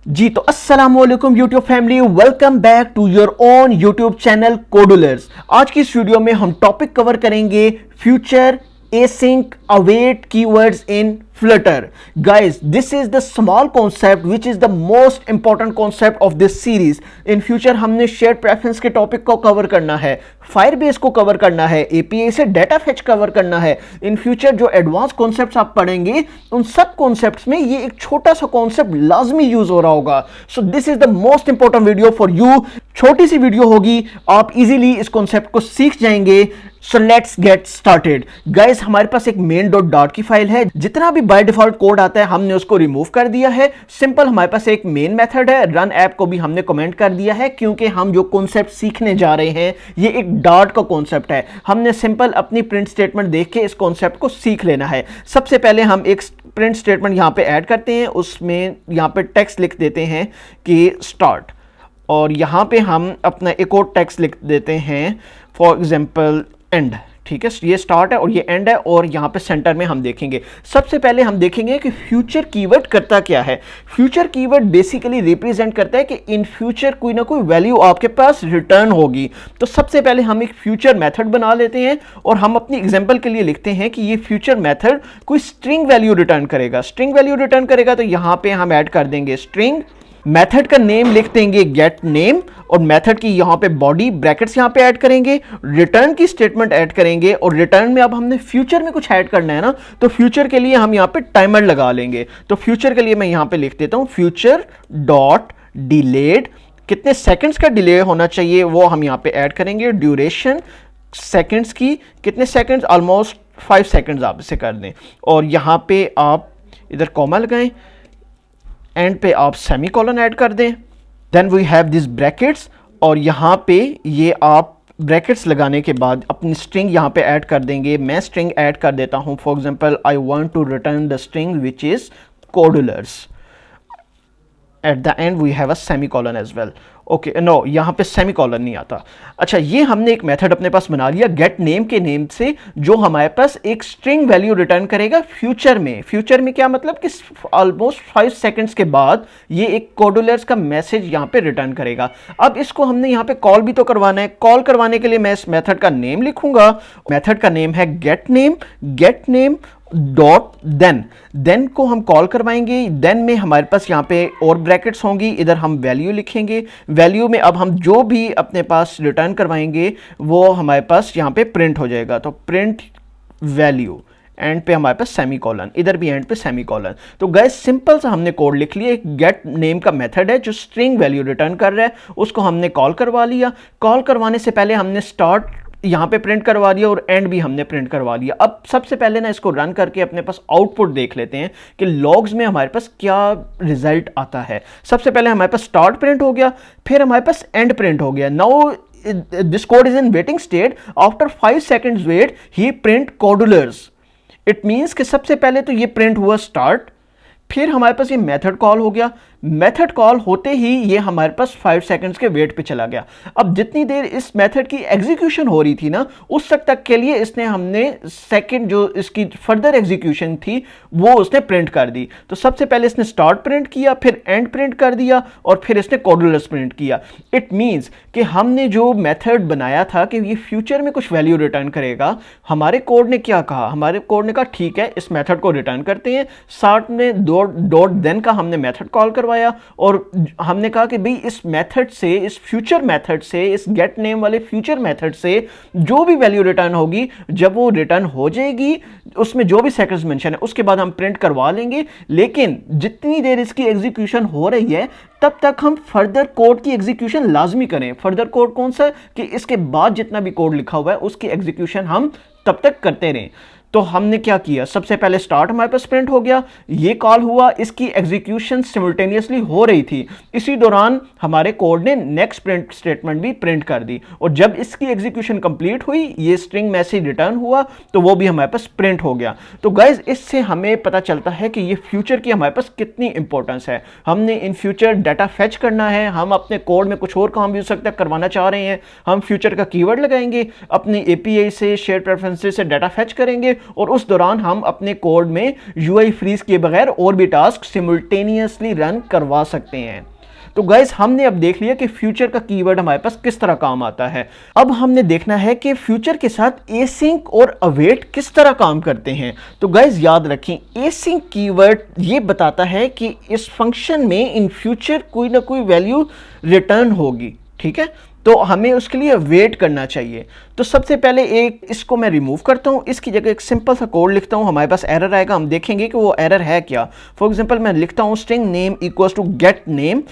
जी तो अस्सलाम वालेकुम YouTube family, welcome back to your own YouTube channel Codulars. आज की इस वीडियो में हम टॉपिक कवर करेंगे future async await keywords in Flutter. Guys, this is the small concept which is the most important concept of this series. In future हमने shared preference के topic को cover करना है, Firebase को cover करना है, API से डेटा फेच कवर करना है। इन फ्यूचर जो एडवांस कॉन्सेप्ट्स आप पढ़ेंगे उन सब कॉन्सेप्ट्स में ये एक छोटा सा कॉन्सेप्ट लाजमी यूज हो रहा होगा। So this is the most important video for you. छोटी सी वीडियो होगी, आप इजीली इस कॉन्सेप्ट को सीख जाएंगे। So let's get started. Guys, हमारे पास एक main.dart की फाइल है। जितना भी बाय डिफॉल्ट कोड आता है हमने उसको रिमूव कर दिया है। सिंपल हमारे पास एक मेन मेथड है। रन ऐप को भी हमने कमेंट कर दिया है क्योंकि हम जो कॉन्सेप्ट सीखने जा रहे हैं ये एक डार्ट का कॉन्सेप्ट है। हमने सिंपल अपनी प्रिंट स्टेटमेंट देख के इस कॉन्सेप्ट को सीख लेना है। सबसे पहले हम एक प्रिंट स्टेटमेंट यहां पे ऐड करते हैं। उसमें यहां पे टेक्स्ट लिख देते हैं कि स्टार्ट, और यहां पे हम अपना एक और टेक्स्ट लिख देते हैं, फॉर एग्जांपल एंड। ठीक है, ये स्टार्ट है और ये एंड है, और यहाँ पे सेंटर में हम देखेंगे। सबसे पहले हम देखेंगे कि फ्यूचर कीवर्ड करता क्या है। फ्यूचर कीवर्ड बेसिकली रिप्रेजेंट करता है कि इन फ्यूचर कोई ना कोई वैल्यू आपके पास रिटर्न होगी। तो सबसे पहले हम एक फ्यूचर मेथड बना लेते हैं और हम अपनी एग्जांपल के लिए लिखते हैं कि ये फ्यूचर मेथड कोई स्ट्रिंग वैल्यू रिटर्न करेगा। स्ट्रिंग वैल्यू रिटर्न करेगा तो यहाँ पे हम ऐड कर देंगे स्ट्रिंग। मेथड का नेम लिख देंगे गेट नेम, और मेथड की यहां पे बॉडी ब्रैकेट्स यहां पे ऐड करेंगे। रिटर्न की स्टेटमेंट ऐड करेंगे, और रिटर्न में अब हमने फ्यूचर में कुछ ऐड करना है ना, तो फ्यूचर के लिए हम यहां पे टाइमर लगा लेंगे। तो फ्यूचर के लिए मैं यहां पे लिख देता हूं फ्यूचर डॉट डिलेड। कितने सेकंड्स का डिले होना चाहिए वो हम यहां पे ऐड करेंगे। ड्यूरेशन सेकंड्स की, कितने सेकंड्स, ऑलमोस्ट 5 सेकंड्स आप इसे कर दें, और यहां पे आप इधर कॉमा लगाएं, एंड पे आप सेमी कॉलन ऐड कर दें। Then we have this brackets, और यहाँ पे ये आप ब्रैकेट्स लगाने के बाद अपनी स्ट्रिंग यहाँ पे ऐड कर देंगे। मैं स्ट्रिंग ऐड कर देता हूँ, for example I want to return the string which is Codulars. At the end we have a semicolon as well. Okay, no, यहाँ पे सेमी कॉलन नहीं आता। अच्छा, ये हमने एक मेथड अपने पास बना लिया गेट नेम के नेम से, जो हमारे पास एक स्ट्रिंग वैल्यू रिटर्न करेगा फ्यूचर में। फ्यूचर में क्या मतलब कि ऑलमोस्ट 5 सेकंड्स के बाद ये एक कोडुलर्स का मैसेज यहाँ पे रिटर्न करेगा। अब इसको हमने यहाँ पे कॉल भी तो करवाना है। कॉल करवाने के लिए मैं इस मेथड का नेम लिखूंगा। मेथड का नेम है गेट नेम डॉट देन को हम कॉल करवाएंगे। देन में हमारे पास यहाँ पे और ब्रैकेट्स होंगी, इधर हम वैल्यू लिखेंगे। वैल्यू में अब हम जो भी अपने पास रिटर्न करवाएंगे वो हमारे पास यहाँ पे प्रिंट हो जाएगा। तो प्रिंट वैल्यू, एंड पे हमारे पास सेमी कॉलन, इधर भी एंड पे सेमी कॉलन। तो गाइस, सिंपल सा हमने कोड लिख लिया। एक गेट नेम का मेथड है जो स्ट्रिंग वैल्यू रिटर्न कर रहा है, उसको हमने कॉल करवा लिया। कॉल करवाने से पहले हमने स्टार्ट यहाँ पे प्रिंट करवा दिया और एंड भी हमने प्रिंट करवा लिया। अब सबसे पहले ना इसको रन करके अपने पास आउटपुट देख लेते हैं कि लॉग्स में हमारे पास क्या रिजल्ट आता है। सबसे पहले हमारे पास स्टार्ट प्रिंट हो गया, फिर हमारे पास एंड प्रिंट हो गया। Now this code is in waiting state. After 5 seconds wait ही प्रिंट कोडुलर्स। इट मींस कि सबसे पहले तो ये प्रिंट हुआ स्टार्ट, फिर हमारे पास ये मेथड कॉल हो गया। मेथड कॉल होते ही ये हमारे पास 5 सेकंड्स के वेट पे चला गया। अब जितनी देर इस मेथड की एग्जीक्यूशन हो रही थी ना, उस वक्त तक के लिए इसने हमने सेकंड जो इसकी फर्दर एग्जीक्यूशन थी वो उसने प्रिंट कर दी। तो सबसे पहले इसने स्टार्ट प्रिंट किया, फिर एंड प्रिंट कर दिया, और फिर इसने कोडुलर्स प्रिंट किया। इट मींस कि हमने जो मेथड बनाया था कि ये फ्यूचर में कुछ वैल्यू रिटर्न करेगा, हमारे कोड ने क्या कहा, हमारे कोड ने कहा ठीक है इस मेथड को रिटर्न करते हैं। साथ में डॉट देन का हमने मेथड कॉल करवाया, और हमने कहा कि भाई इस मेथड से, इस फ्यूचर मेथड से, इस गेट नेम वाले फ्यूचर मेथड से जो भी वैल्यू रिटर्न होगी, जब वो रिटर्न हो जाएगी उसमें जो भी सेकंड्स मेंशन है उसके बाद हम प्रिंट करवा लेंगे। लेकिन जितनी देर इसकी एग्जीक्यूशन हो रही है तब तक हम फर्दर कोड की एग्जीक्यूशन लाजमी करें। फर्दर कोड कौन सा, कि इसके बाद जितना भी कोड लिखा हुआ है उसकी एग्जीक्यूशन हम तब तक करते रहें। तो हमने क्या किया, सबसे पहले स्टार्ट हमारे पास प्रिंट हो गया, ये कॉल हुआ, इसकी एग्जीक्यूशन सिमुल्टेनियसली हो रही थी। इसी दौरान हमारे कोड ने नेक्स्ट प्रिंट स्टेटमेंट भी प्रिंट कर दी, और जब इसकी एग्जीक्यूशन कंप्लीट हुई, ये स्ट्रिंग मैसेज रिटर्न हुआ, तो वो भी हमारे पास प्रिंट हो गया। तो गाइज, इससे हमें पता चलता है कि ये फ्यूचर की हमारे पास कितनी इंपॉर्टेंस है। हमने इन फ्यूचर डाटा फेच करना है, हम अपने कोड में कुछ और काम भी हो सकता है करवाना चाह रहे हैं, हम फ्यूचर का कीवर्ड लगाएंगे, अपनी एपीआई से शेयर प्रेफरेंसेस से डाटा फेच करेंगे, और उस दौरान हम अपने कोड में यूआई फ्रीज किए बगैर और भी टास्क सिमुल्टेनियसली रन करवा सकते हैं। तो गाइस हमने अब देख लिया कि फ्यूचर का कीवर्ड हमारे पास किस तरह काम आता है। अब हमने देखना है कि फ्यूचर के साथ एसिंक और अवेट किस तरह काम करते हैं। तो गाइस याद रखें, एसिंक कीवर्ड ये बताता है कि इस फंक्शन में इन फ्यूचर कोई ना कोई वैल्यू रिटर्न होगी, ठीक है, तो हमें उसके लिए वेट करना चाहिए। तो सबसे पहले एक इसको मैं रिमूव करता हूँ, इसकी जगह एक सिंपल सा कोड लिखता हूँ, हमारे पास एरर आएगा, हम देखेंगे कि वो एरर है क्या। फॉर एग्जांपल मैं लिखता हूँ string name equals to get name,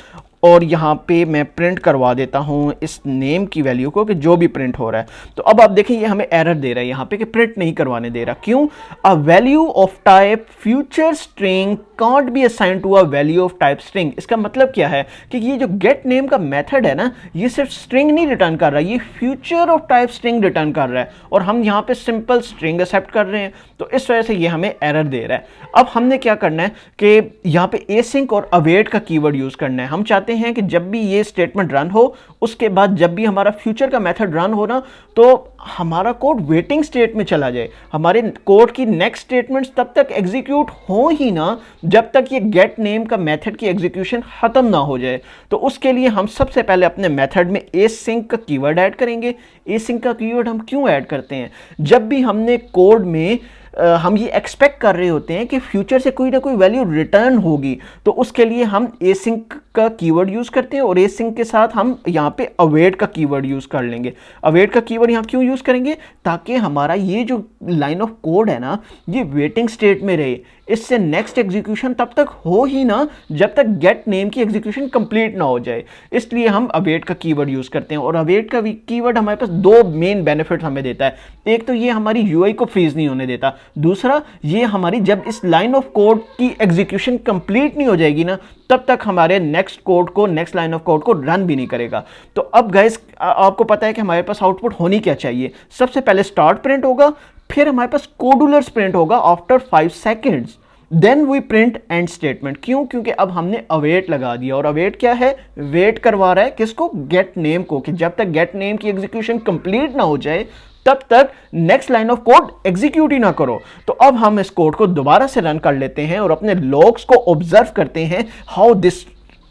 और यहाँ पे मैं प्रिंट करवा देता हूँ इस नेम की वैल्यू को कि जो भी प्रिंट हो रहा है। तो अब आप देखें ये हमें एरर दे रहा है यहाँ पे कि प्रिंट नहीं करवाने दे रहा। क्यों? A value of type future string can't be assigned to a value of type string. इसका मतलब क्या है कि ये जो गेट नेम का मेथड है ना, ये सिर्फ स्ट्रिंग नहीं रिटर्न कर रहा है, ये future of type string return कर रहा है, और हम यहाँ पे सिंपल स्ट्रिंग एक्सेप्ट कर रहे हैं, तो इस वजह से ये हमें एरर दे रहा है। अब हमने क्या करना है कि यहाँ पे एसिंक और अवेट का कीवर्ड यूज करना है। हम चाहते हैं कि जब भी ये स्टेटमेंट रन हो, उसके बाद जब भी हमारा फ्यूचर का मेथड रन हो ना, तो हमारा कोड वेटिंग स्टेट में चला जाए। हमारे कोड की नेक्स्ट स्टेटमेंट्स तब तक एग्जीक्यूट हो ही ना जब तक ये गेट नेम का मेथड की एग्जीक्यूशन खत्म ना हो जाए। तो उसके लिए हम सबसे पहले अपने मेथड में एसिंक का कीवर्ड ऐड करेंगे। एसिंक का कीवर्ड हम क्यों ऐड करते हैं? जब भी हमने कोड में हम ये एक्सपेक्ट कर रहे होते हैं कि फ्यूचर से कोई ना कोई वैल्यू रिटर्न होगी, तो उसके लिए हम एसिंक का कीवर्ड यूज करते हैं, और एसिंक के साथ हम यहाँ पे अवेट का कीवर्ड यूज कर लेंगे। अवेट का कीवर्ड यहाँ क्यों यूज करेंगे? ताकि हमारा ये जो लाइन ऑफ कोड है ना, ये वेटिंग स्टेट में रहे, इससे नेक्स्ट एग्जीक्यूशन तब तक हो ही ना जब तक गेट नेम की एग्जीक्यूशन कंप्लीट ना हो जाए। इसलिए हम अवेट का कीवर्ड यूज करते हैं, और अवेट का कीवर्ड हमारे पास दो मेन बेनिफिट हमें देता है। एक तो ये हमारी यूआई को फ्रीज नहीं होने देता, दूसरा ये हमारी जब इस लाइन ऑफ कोड की एग्जीक्यूशन कंप्लीट नहीं हो जाएगी ना, तब तक हमारे नेक्स्ट लाइन ऑफ कोड को रन भी नहीं करेगा। तो अब गाइस आपको पता है कि हमारे पास आउटपुट होनी क्या चाहिए। सबसे पहले स्टार्ट प्रिंट होगा, फिर हमारे पास कोडुलर्स प्रिंट होगा after 5 seconds, then we print end statement. क्यों? क्योंकि अब हमने अवेट लगा दिया, और अवेट क्या है? वेट करवा रहा है किसको? गेट नेम को, कि जब तक गेट नेम की एग्जीक्यूशन कंप्लीट ना हो जाए तब तक next line of code execute ही ना करो। तो अब हम इस कोड को दोबारा से रन कर लेते हैं और अपने लॉग्स को ऑब्जर्व करते हैं how this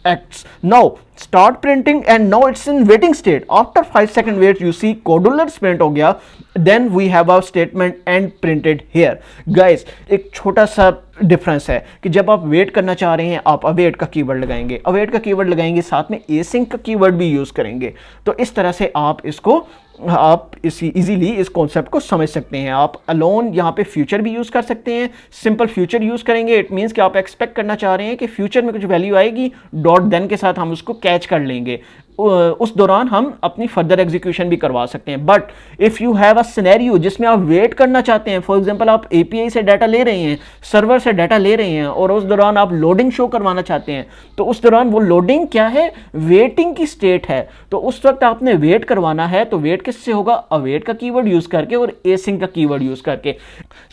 acts. Now start printing and now it's in waiting state. After 5 second wait you see codulars print हो गया, then we have our statement and printed here. Guys एक छोटा सा डिफरेंस है कि जब आप वेट करना चाह रहे हैं आप अवेट का कीवर्ड लगाएंगे, अवेट का कीवर्ड लगाएंगे साथ में एसिंक का कीवर्ड भी यूज करेंगे। तो इस तरह से आप इजीली इस कॉन्सेप्ट को समझ सकते हैं। आप अलोन यहाँ पे फ्यूचर भी यूज कर सकते हैं, सिंपल फ्यूचर यूज करेंगे, इट मींस कि आप एक्सपेक्ट करना चाह रहे हैं कि फ्यूचर में कुछ वैल्यू आएगी, डॉट देन के साथ हम उसको कैच कर लेंगे, उस दौरान हम अपनी फर्दर एग्जीक्यूशन भी करवा सकते हैं। But if you have a scenario जिसमें आप वेट करना चाहते हैं, फॉर एग्जांपल आप एपीआई से डाटा ले रहे हैं, सर्वर से डाटा ले रहे हैं, और उस दौरान आप लोडिंग शो करवाना चाहते हैं, तो उस दौरान वो लोडिंग क्या है? वेटिंग की स्टेट है। तो उस वक्त आपने वेट करवाना है, तो वेट किससे होगा? अवेट का कीवर्ड यूज करके और एसिंक का कीवर्ड यूज करके।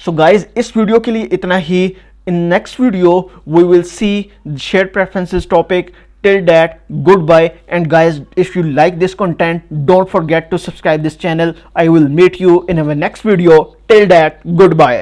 सो गाइज इस वीडियो के लिए इतना ही। In next video we will see shared preferences topic. Till that, goodbye. And guys, if you like this content, don't forget to subscribe this channel. I will meet you in our next video. Till that, goodbye.